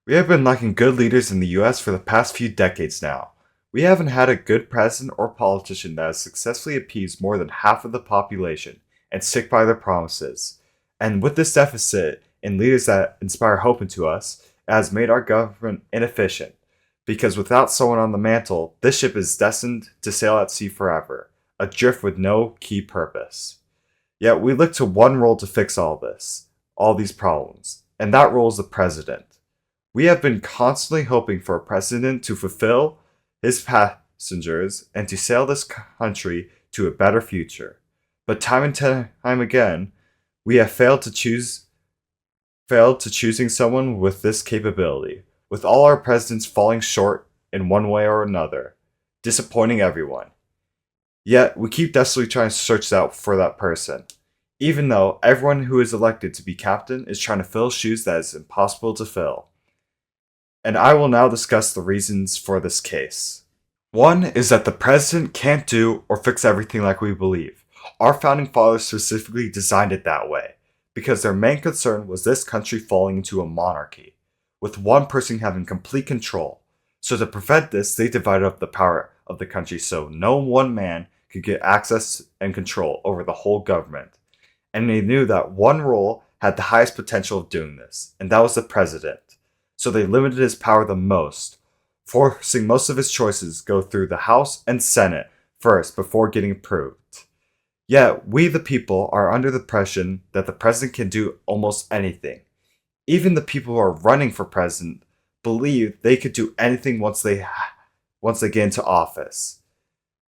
We have been lacking good leaders in the US for the past few decades now. We haven't had a good president or politician that has successfully appeased more than half of the population and stick by their promises. And with this deficit in leaders that inspire hope into us, it has made our government inefficient. Because without someone on the mantle, this ship is destined to sail at sea forever, adrift with no key purpose. Yet we look to one role to fix all these problems, and that role is the president. We have been constantly hoping for a president to fulfill his passengers and to sail this country to a better future. But time and time again, we have failed to choosing someone with this capability, with all our presidents falling short in one way or another, disappointing everyone. Yet we keep desperately trying to search out for that person, even though everyone who is elected to be captain is trying to fill shoes that is impossible to fill. And I will now discuss the reasons for this case. One is that the president can't do or fix everything like we believe. Our founding fathers specifically designed it that way, because their main concern was this country falling into a monarchy, with one person having complete control. So to prevent this, they divided up the power of the country so no one man could get access and control over the whole government. And they knew that one role had the highest potential of doing this, and that was the president. So they limited his power the most, forcing most of his choices go through the House and Senate first before getting approved. Yet, we the people are under the impression that the president can do almost anything. Even the people who are running for president believe they could do anything once they get into office.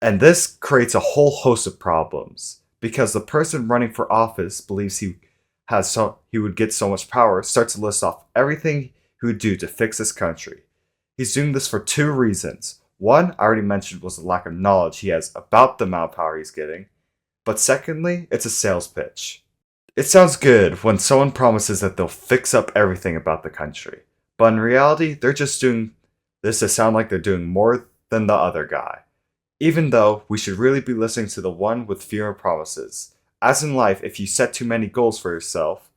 And this creates a whole host of problems, because the person running for office believes he would get so much power, starts to list off everything he would do to fix this country. He's doing this for two reasons. One, I already mentioned, was the lack of knowledge he has about the amount of power he's getting. But secondly, it's a sales pitch. It sounds good when someone promises that they'll fix up everything about the country. But in reality, they're just doing this to sound like they're doing more than the other guy. Even though we should really be listening to the one with fewer promises. As in life, if you set too many goals for yourself,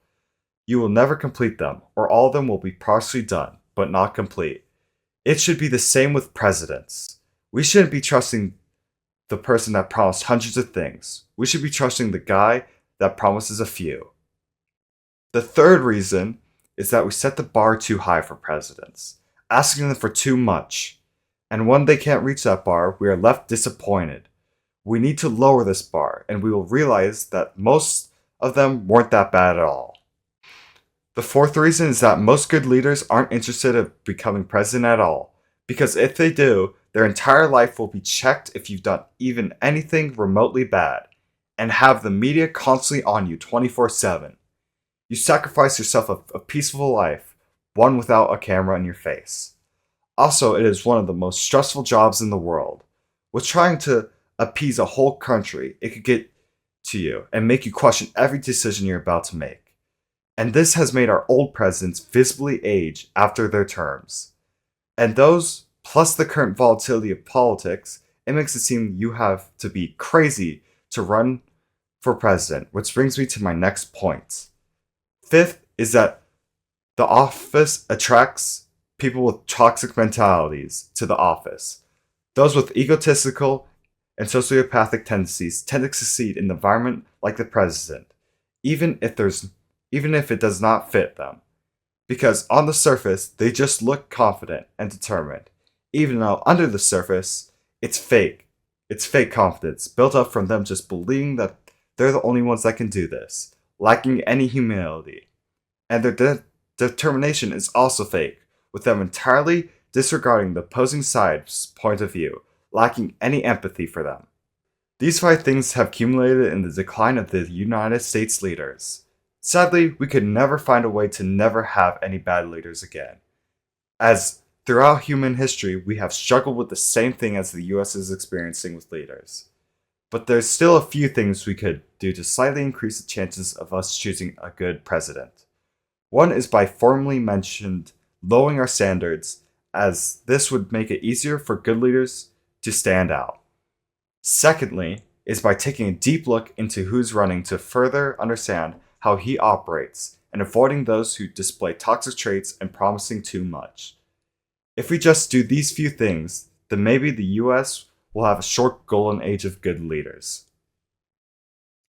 you will never complete them, or all of them will be partially done, but not complete. It should be the same with presidents. We shouldn't be trusting the person that promised hundreds of things. We should be trusting the guy that promises a few. The third reason is that we set the bar too high for presidents, asking them for too much. And when they can't reach that bar, we are left disappointed. We need to lower this bar, and we will realize that most of them weren't that bad at all. The fourth reason is that most good leaders aren't interested in becoming president at all, because if they do, their entire life will be checked if you've done even anything remotely bad, and have the media constantly on you 24/7. You sacrifice yourself a peaceful life, one without a camera in your face. Also, it is one of the most stressful jobs in the world. With trying to appease a whole country, it could get to you and make you question every decision you're about to make. And this has made our old presidents visibly age after their terms. And those, plus the current volatility of politics, it makes it seem you have to be crazy to run for president, which brings me to my next point. Fifth is that the office attracts people with toxic mentalities to the office. Those with egotistical and sociopathic tendencies tend to succeed in an environment like the president, even if it does not fit them. Because on the surface, they just look confident and determined, even though under the surface, it's fake. It's fake confidence, built up from them just believing that they're the only ones that can do this, lacking any humility. And their determination is also fake, with them entirely disregarding the opposing side's point of view, lacking any empathy for them. These five things have accumulated in the decline of the United States leaders. Sadly, we could never find a way to never have any bad leaders again, as throughout human history we have struggled with the same thing as the US is experiencing with leaders. But there's still a few things we could do to slightly increase the chances of us choosing a good president. One is by formally mentioned lowering our standards, as this would make it easier for good leaders to stand out. Secondly, is by taking a deep look into who's running to further understand how he operates and avoiding those who display toxic traits and promising too much. If we just do these few things, then maybe the US will have a short golden age of good leaders.